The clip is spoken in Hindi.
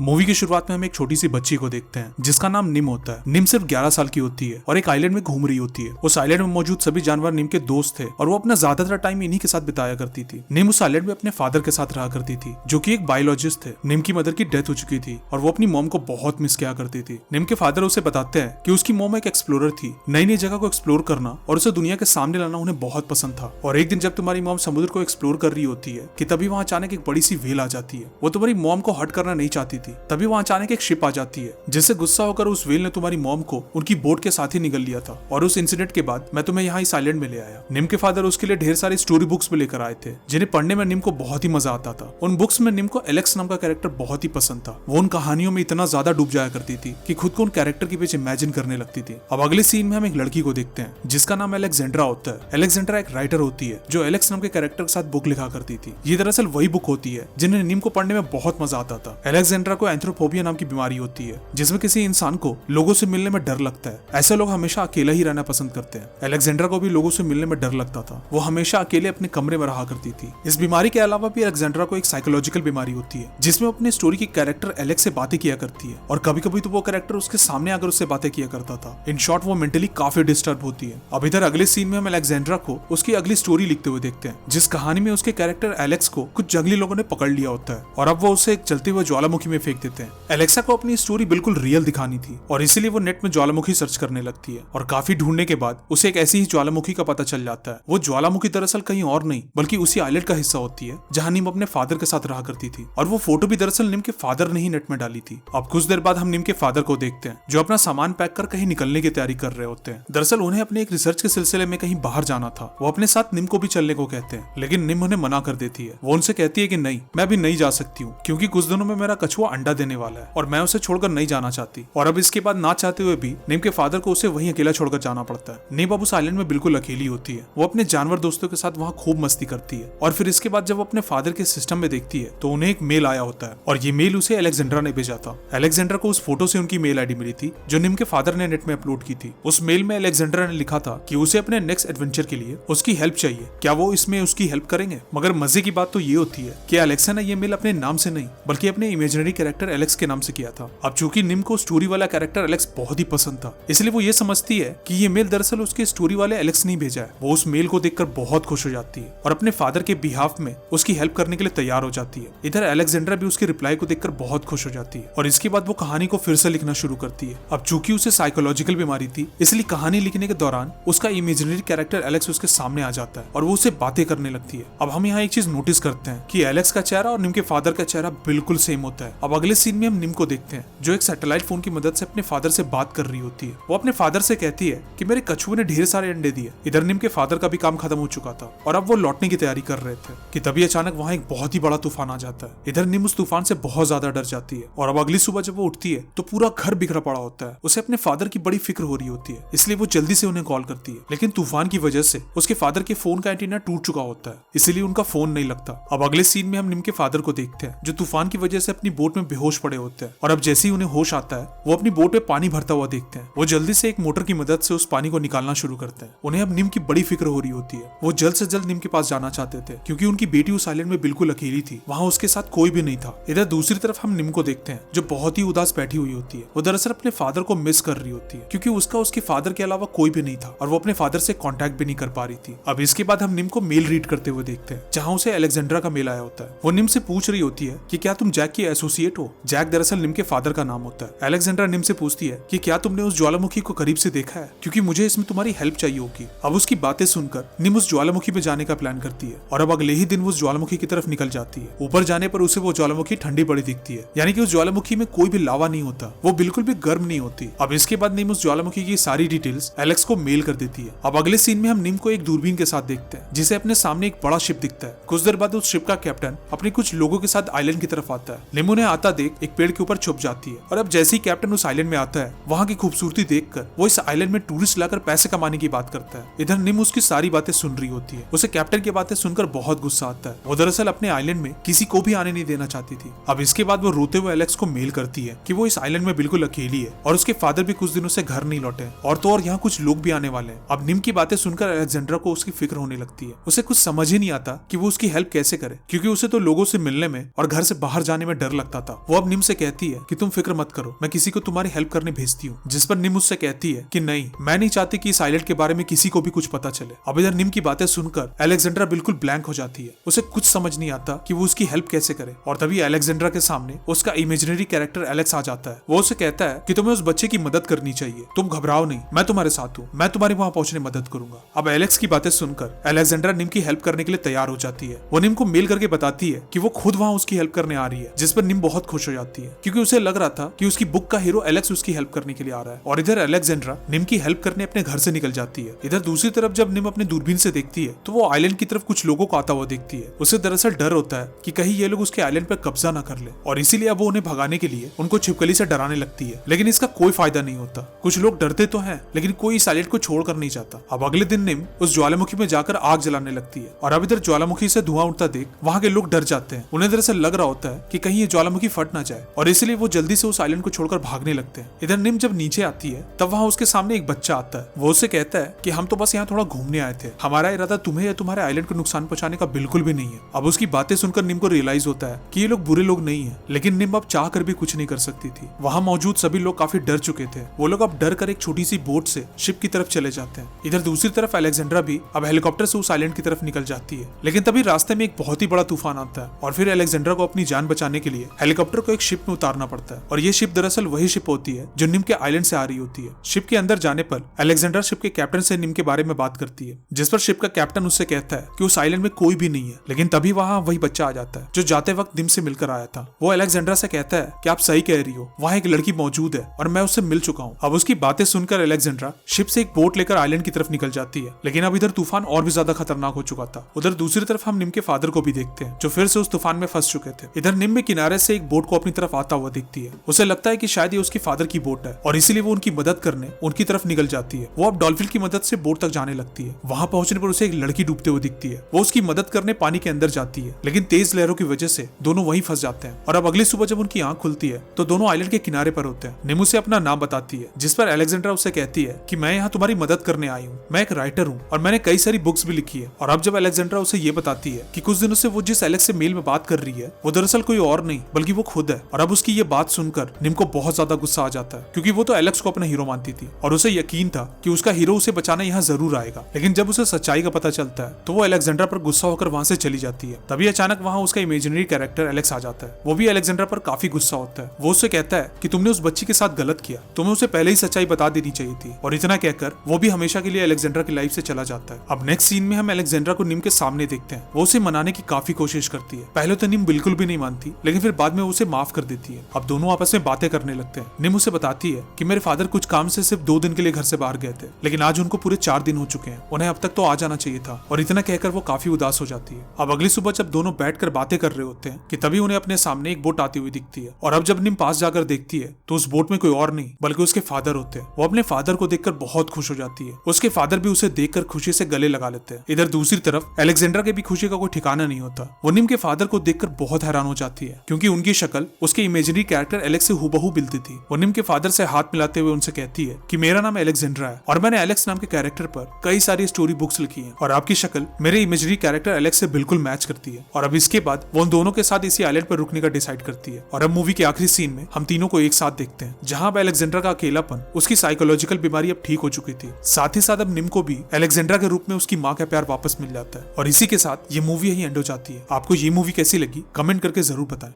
मूवी की शुरुआत में हम एक छोटी सी बच्ची को देखते हैं जिसका नाम निम होता है। निम सिर्फ 11 साल की होती है और एक आइलैंड में घूम रही होती है। उस आइलैंड में मौजूद सभी जानवर निम के दोस्त थे और वो अपना ज्यादातर टाइम इन्हीं के साथ बिताया करती थी। निम उस आइलैंड में अपने फादर के साथ रहा करती थी जो कि एक बायोलॉजिस्ट थे। निम की मदर की डेथ हो चुकी थी और वो अपनी मॉम को बहुत मिस किया करती थी। निम के फादर उसे बताते हैं कि उसकी मॉम एक एक्सप्लोरर थी, नई नई जगह को एक्सप्लोर करना और उसे दुनिया के सामने लाना उन्हें बहुत पसंद था। और एक दिन जब तुम्हारी मॉम समुद्र को एक्सप्लोर कर रही होती है कि तभी वहाँ अचानक एक बड़ी सी व्हेल आ जाती है। वो तुम्हारी मॉम को हर्ट करना नहीं चाहती थी। तभी वहाँ अचानक एक शिप आ जाती है जिससे गुस्सा होकर उस व्हेल ने तुम्हारी मॉम को उनकी बोट के साथ ही निगल लिया था। और उस इंसिडेंट के बाद मैं तुम्हें यहाँ इस आइलैंड में ले आया। निम के फादर उसके लिए ढेर सारी स्टोरी बुक्स भी लेकर आए थे जिन्हें पढ़ने में निम को बहुत ही मजा आता था। उन बुक्स में निम को एलेक्स नाम का कैरेक्टर बहुत ही पसंद था। वो उन कहानियों में इतना ज्यादा डूब जाया करती थी कि खुद को उन कैरेक्टर के पीछे इमेजिन करने लगती थी। अब अगले सीन में हम एक लड़की को देखते हैं जिसका नाम अलेक्जेंड्रा होता है। अलेक्जेंड्रा एक राइटर होती है जो एलेक्स नाम के कैरेक्टर के साथ बुक लिखा करती थी। ये दरअसल वही बुक होती है जिन्हें निम को पढ़ने में बहुत मजा आता था। अलेक्जेंड्रा को एंथ्रोफोबिया नाम की बीमारी होती है जिसमें किसी इंसान को लोगों से मिलने में डर लगता है। ऐसे लोग हमेशा अकेला ही रहना पसंद करते हैं। अलेक्जेंड्रा को भी लोगों से मिलने में डर लगता था। वो हमेशा अकेले अपने कमरे में रहा करती थी। इस बीमारी के अलावा भी अलेक्जेंड्रा को एक साइकोलॉजिकल बीमारी होती है जिसमें अपने स्टोरी की कैरेक्टर एलेक्स से बातें किया करती है और कभी कभी तो वो कैरेक्टर उसके सामने आकर उससे बातें किया करता था। इन शॉर्ट वो मेंटली काफी डिस्टर्ब होती है। अब इधर अगले सीन में हम अलेक्जेंड्रा को उसकी अगली स्टोरी लिखते हुए देखते हैं जिस कहानी में उसके कैरेक्टर एलेक्स को कुछ जंगली लोगों ने पकड़ लिया होता है और अब वो उसे एक चलते हुए ज्वालामुखी में फेंक देते हैं। एलेक्सा को अपनी स्टोरी बिल्कुल रियल दिखानी थी और इसीलिए वो नेट में ज्वालामुखी सर्च करने लगती है और काफी ढूंढने के बाद उसे एक ऐसी ही ज्वालामुखी का पता चल जाता है। वो ज्वालामुखी दरअसल कहीं और नहीं बल्कि उसी आइलैंड का हिस्सा होती है जहां निम अपने फादर के साथ रहा करती थी और वो फोटो भी दरअसल निम के फादर ने ही नेट में डाली थी। अब कुछ देर बाद हम निम के फादर को देखते हैं जो अपना सामान पैक कर कहीं निकलने की तैयारी कर रहे होते हैं। दरअसल उन्हें अपने एक रिसर्च के सिलसिले में कहीं बाहर जाना था। वो अपने साथ निम को भी चलने को कहते हैं लेकिन निम उन्हें मना कर देती है। वो उनसे कहती है कि नहीं, मैं भी नहीं जा सकती हूँ क्योंकि कुछ दिनों में मेरा कछुआ अंडा देने वाला है और मैं उसे छोड़कर नहीं जाना चाहती। और अब इसके बाद ना चाहते हुए भी निम के फादर को उसे वहीं अकेला छोड़कर जाना पड़ता है। निम अब उस आइलैंड में बिल्कुल अकेली होती है। वो अपने जानवर दोस्तों के साथ वहाँ खूब मस्ती करती है और फिर इसके बाद जब वो अपने फादर के सिस्टम में देखती है तो उन्हें एक मेल आया होता है और ये मेल उसे अलेक्जेंड्रा ने भेजा था। अलेक्जेंड्रा को उस फोटो से उनकी मेल आईडी मिली थी जो निम के फादर ने नेट में अपलोड की थी। उस मेल में अलेक्जेंड्रा ने लिखा था कि उसे अपने नेक्स्ट एडवेंचर के लिए उसकी हेल्प चाहिए, क्या वो इसमें उसकी हेल्प करेंगे। मगर मजे की बात तो ये होती है कि अलेक्सा ने ये मेल अपने नाम से नहीं बल्कि अपने इमेजिनरी कैरेक्टर एलेक्स के नाम से किया था। अब चूंकि निम को स्टोरी वाला कैरेक्टर एलेक्स बहुत ही पसंद था इसलिए वो ये समझती है कि ये मेल दरअसल उसके स्टोरी वाले एलेक्स ने भेजा है। वो उस मेल को देखकर बहुत खुश हो जाती है और अपने फादर के बिहाफ में उसकी हेल्प करने के लिए तैयार हो जाती है। इधर अलेक्जेंड्रा भी उसके रिप्लाई को देखकर बहुत खुश हो जाती है और इसके बाद वो कहानी को फिर से लिखना शुरू करती है। अब चूंकि उसे साइकोलॉजिकल बीमारी थी इसलिए कहानी लिखने के दौरान उसका इमेजिनरी कैरेक्टर एलेक्स उसके सामने आ जाता है और वो उससे बातें करने लगती है। अब हम यहाँ एक चीज नोटिस करते हैं कि एलेक्स का चेहरा और निम के फादर का चेहरा बिल्कुल सेम होता है। अब अगले सीन में हम निम को देखते हैं जो एक सैटेलाइट फोन की मदद से अपने फादर से बात कर रही होती है। वो अपने फादर से कहती है कि मेरे कछुए ने ढेर सारे अंडे दिए। इधर निम के फादर का भी काम खत्म हो चुका था और अब वो लौटने की तैयारी कर रहे थे कि तभी अचानक वहाँ एक बहुत ही बड़ा तूफान आ जाता है। इधर निम उस तूफान से बहुत ज्यादा डर जाती है और अब अगली सुबह जब वो उठती है तो पूरा घर बिखरा पड़ा होता है। उसे अपने फादर की बड़ी फिक्र हो रही होती है इसलिए वो जल्दी से उन्हें कॉल करती है लेकिन तूफान की वजह से उसके फादर के फोन का एंटीना टूट चुका होता है इसलिए उनका फोन नहीं लगता। अब अगले सीन में हम निम के फादर को देखते हैं जो तूफान की वजह से अपनी बोट में बेहोश पड़े होते हैं और अब जैसे ही उन्हें होश आता है वो अपनी बोट में पानी भरता हुआ देखते हैं। वो जल्दी से एक मोटर की मदद से उस पानी को निकालना शुरू करते हैं। उन्हें अब निम की बड़ी फिक्र हो रही होती है। वो जल्द से जल्द निम के पास जाना चाहते थे क्योंकि उनकी बेटी उस आइलैंड में बिल्कुल अकेली थी, वहाँ उसके साथ कोई भी नहीं था। इधर दूसरी तरफ हम निम को देखते हैं जो बहुत ही उदास बैठी हुई होती है। वो दरअसल अपने फादर को मिस कर रही होती है क्योंकि उसका उसके फादर के अलावा कोई भी नहीं था और वो अपने फादर से कांटेक्ट भी नहीं कर पा रही थी। अब इसके बाद हम निम को मेल रीड करते हुए देखते हैं जहाँ उसे अलेक्जेंड्रा का मेल आया होता है। वो निम से पूछ रही होती है कि क्या तुम जैक की एसोसिएट हो। जैक दरअसल निम के फादर का नाम होता है। अलेक्जेंड्रा निम से पूछती है कि क्या तुमने उस ज्वालामुखी को करीब से देखा है क्योंकि मुझे इसमें तुम्हारी हेल्प चाहिए होगी। अब उसकी बातें सुनकर निम उस ज्वालामुखी में जाने का प्लान करती है और अब अगले ही दिन वो उस ज्वालामुखी की तरफ निकल जाती है। ऊपर जाने पर उसे वो ज्वालामुखी ठंडी पड़ी दिखती है यानी कि उस ज्वालामुखी में कोई भी लावा नहीं होता, वो बिल्कुल भी गर्म नहीं होती। अब इसके बाद निम उस ज्वालामुखी की सारी डिटेल्स एलेक्स को मेल कर देती है। अब अगले सीन में हम निम को एक दूरबीन के साथ देखते हैं जिसे अपने सामने एक बड़ा शिप दिखता है। कुछ देर बाद उस शिप का कैप्टन अपने कुछ लोगों के साथ आइलैंड की तरफ आता है। निम उन्हें आता देख एक पेड़ के ऊपर छुप जाती है और अब जैसे ही कैप्टन उस आइलैंड में आता है वहाँ की खूबसूरती देखकर वो इस आइलैंड में टूरिस्ट लाकर पैसे कमाने की बात करता है। इधर निम उसकी सारी बातें सुन रही होती है। उसे कैप्टन की बातें सुनकर बहुत गुस्सा आता है। वो दरअसल अपने आइलैंड में किसी को भी आने नहीं देना चाहती थी। अब इसके बाद वो रोते हुए एलेक्स को मेल करती है कि वो इस आइलैंड में बिल्कुल अकेली है और उसके फादर भी कुछ दिनों से घर नहीं लौटे और तो और यहाँ कुछ लोग भी आने वाले हैं। अब निम की बातें सुनकर अलेक्जेंड्रा को उसकी फिक्र होने लगती है। उसे कुछ समझ ही नहीं आता कि वो उसकी हेल्प कैसे करे क्योंकि उसे तो लोगों से मिलने में और घर से बाहर जाने में डर लगता था। था। वो अब निम से कहती है कि तुम फिक्र मत करो, मैं किसी को तुम्हारी हेल्प करने भेजती हूँ। जिस पर निम उससे कहती है कि नहीं, मैं नहीं चाहती कि इस आइलैंड के बारे में किसी को भी कुछ पता चले। अब इधर निम की बातें सुनकर अलेक्जेंड्रा बिल्कुल ब्लैंक हो जाती है। उसे कुछ समझ नहीं आता कि वो उसकी हेल्प कैसे करे। और तभी अलेक्जेंड्रा के सामने उसका इमेजिनरी कैरेक्टर एलेक्स आ जाता है। वो उसे कहता है कि तुम्हें उस बच्चे की मदद करनी चाहिए, तुम घबराओ नहीं, मैं तुम्हारे साथ हूँ, मैं तुम्हारी वहां पहुंचने में मदद करूंगा। अब एलेक्स की बातें सुनकर अलेक्जेंड्रा निम की हेल्प करने के लिए तैयार हो जाती है। वो निम को मेल करके बताती है कि वो खुद वहां उसकी हेल्प करने आ रही है, जिस पर निम बहुत खुश हो जाती है क्योंकि उसे लग रहा था कि उसकी बुक का हीरो एलेक्स उसकी हेल्प करने के लिए आ रहा है। और इधर अलेक्जेंड्रा निम की हेल्प करने अपने घर से निकल जाती है। इधर दूसरी तरफ जब निम अपने दूरबीन से देखती है तो वो आइलैंड की तरफ कुछ लोगों को आता हुआ देखती है। उसे दरअसल डर होता है कि कहीं ये लोग उसके आइलैंड पर कब्जा न कर ले, और इसीलिए अब वो उन्हें भगाने के लिए उनको छिपकली से डराने लगती है। लेकिन इसका कोई फायदा नहीं होता। कुछ लोग डरते तो हैं, लेकिन कोई इस आइलैंड को छोड़कर नहीं जाता। अब अगले दिन निम उस ज्वालामुखी में जाकर आग जलाने लगती है, और अब इधर ज्वालामुखी से धुआं उठता देख वहां के लोग डर जाते हैं। उन्हें दरअसल लग रहा होता है कि कहीं ये ज्वालामुखी फट ना जाए, और इसलिए वो जल्दी से उस आइलैंड को छोड़कर भागने लगते हैं। इधर निम जब नीचे आती है तब वहां उसके सामने एक बच्चा आता है। वो उसे कहता है कि हम तो बस यहाँ थोड़ा घूमने आए थे, हमारा इरादा तुम्हें या तुम्हारे आइलैंड को नुकसान पहुंचाने का बिल्कुल भी नहीं है। अब उसकी बातें सुनकर निम को रियलाइज होता है कि ये लोग बुरे लोग नहीं है, लेकिन निम अब चाह कर भी कुछ नहीं कर सकती थी। वहां मौजूद सभी लोग काफी डर चुके थे। वो लोग अब डर कर एक छोटी सी बोट से शिप की तरफ चले जाते हैं। इधर दूसरी तरफ अलेक्जेंड्रा भी अब हेलीकॉप्टर से उस आइलैंड की तरफ निकल जाती है। लेकिन तभी रास्ते में एक बहुत ही बड़ा तूफान आता है, और फिर अलेक्जेंड्रा को अपनी जान बचाने के लिए हेलीकॉप्टर को एक शिप में उतारना पड़ता है। और ये शिप दरअसल वही शिप होती है जो निम के आइलैंड से आ रही होती है। शिप के अंदर जाने पर अलेक्जेंड्रा शिप के कैप्टन से निम के बारे में बात करती है, जिस पर शिप का कैप्टन उससे कहता है कि उस आइलैंड में कोई भी नहीं है। लेकिन तभी वहां वही बच्चा आ जाता है जो जाते वक्त निम से मिलकर आया था। वो अलेक्जेंड्रा से कहता है कि आप सही कह रही हो, वहां एक लड़की मौजूद है और मैं उससे मिल चुका हूँ। अब उसकी बातें सुनकर अलेक्जेंड्रा शिप से एक बोट लेकर आइलैंड की तरफ निकल जाती है। लेकिन अब इधर तूफान और भी ज्यादा खतरनाक हो चुका था। उधर दूसरी तरफ हम निम के फादर को भी देखते हैं जो फिर से उस तूफान में फंस चुके थे। इधर निम में किनारे से एक बोट को अपनी तरफ आता हुआ दिखती है। उसे लगता है कि शायद ये उसकी फादर की बोट है, और इसीलिए वो उनकी मदद करने उनकी तरफ निकल जाती है। वो अब डॉल्फिन की मदद से बोट तक जाने लगती है। वहां पहुंचने पर उसे एक लड़की डूबते हुए दिखती है। वो उसकी मदद करने पानी के अंदर जाती है, लेकिन तेज लहरों की वजह से दोनों वहीं फंस जाते हैं। और अब अगली सुबह जब उनकी आंख खुलती है तो दोनों आइलैंड के किनारे पर होते हैं। निम उसे अपना नाम बताती है, जिस पर अलेक्जेंड्रा उससे कहती है कि मैं यहाँ तुम्हारी मदद करने आई हूँ, मैं एक राइटर हूँ और मैंने कई सारी बुक्स भी लिखी है। और अब जब अलेक्जेंड्रा उसे ये बताती है कि कुछ दिनों से वो जिस एलेक्स से मेल में बात कर रही है वो दरअसल कोई और नहीं बल्कि वो खुद है। और अब उसकी ये बात सुनकर निम को बहुत ज्यादा गुस्सा आ जाता है, क्योंकि वो तो एलेक्स को अपना हीरो मानती थी और उसे यकीन था कि उसका हीरो उसे बचाने यहाँ जरूर आएगा। लेकिन जब उसे सच्चाई का पता चलता है तो वो अलेक्जेंड्रा पर गुस्सा होकर वहां से चली जाती है। तभी अचानक वहां उसका इमेजिनरी कैरेक्टर एलेक्स आ जाता है। वो भी अलेक्जेंड्रा पर काफी गुस्सा होता है। वो उससे कहता है कि तुमने उस बच्ची के साथ गलत किया, तुम्हें उसे पहले ही सच्चाई बता देनी चाहिए थी। और इतना कहकर वो भी हमेशा के लिए अलेक्जेंड्रा की लाइफ से चला जाता है। अब नेक्स्ट सीन में हम अलेक्जेंड्रा को निम के सामने देखते हैं। वो उसे मनाने की काफी कोशिश करती है। पहले तो निम बिल्कुल भी नहीं मानती, लेकिन फिर बाद में उसे माफ कर देती है। अब दोनों आपस में बातें करने लगते हैं। निम उसे बताती है कि मेरे फादर कुछ काम से सिर्फ 2 दिन के लिए घर से बाहर गए थे, लेकिन आज उनको पूरे 4 दिन हो चुके हैं, उन्हें अब तक तो आ जाना चाहिए था। और इतना कहकर वो काफी उदास हो जाती है। अब अगली सुबह जब दोनों बैठकर बातें कर रहे होते हैं कि तभी उन्हें अपने सामने एक बोट आती हुई दिखती है। और अब जब निम पास जाकर देखती है तो उस बोट में कोई और नहीं बल्कि उसके फादर होते हैं। वो अपने फादर को देखकर बहुत खुश हो जाती है। उसके फादर भी उसे देखकर खुशी से गले लगा लेते हैं। इधर दूसरी तरफ अलेक्जेंड्रा के भी खुशी का कोई ठिकाना नहीं होता। वो निम के फादर को देखकर बहुत हैरान हो जाती है, क्योंकि उनकी शक्ल उसके इमेजिनरी कैरेक्टर एलेक्स से हूबहू मिलती थी। वो निम के फादर से हाथ मिलाते हुए उनसे कहती है कि मेरा नाम अलेक्जेंड्रा है और मैंने एलेक्स नाम के कैरेक्टर पर कई सारी स्टोरी बुक्स लिखी हैं, और आपकी शक्ल मेरे इमेजिनरी कैरेक्टर एलेक्स से बिल्कुल मैच करती है। और अब इसके बाद वो उन दोनों के साथ इसी आइलैंड पर रुकने का डिसाइड करती है। और अब मूवी के आखिरी सीन में हम तीनों को एक साथ देखते हैं, जहां अब अलेक्जेंड्रा का अकेलापन, उसकी साइकोलॉजिकल बीमारी अब ठीक हो चुकी थी। साथ ही साथ अब निम को भी अलेक्जेंड्रा के रूप में उसकी माँ का प्यार वापस मिल जाता है। और इसी के साथ ये मूवी यही एंड हो जाती है। आपको ये मूवी कैसी लगी कमेंट करके जरूर बताएं।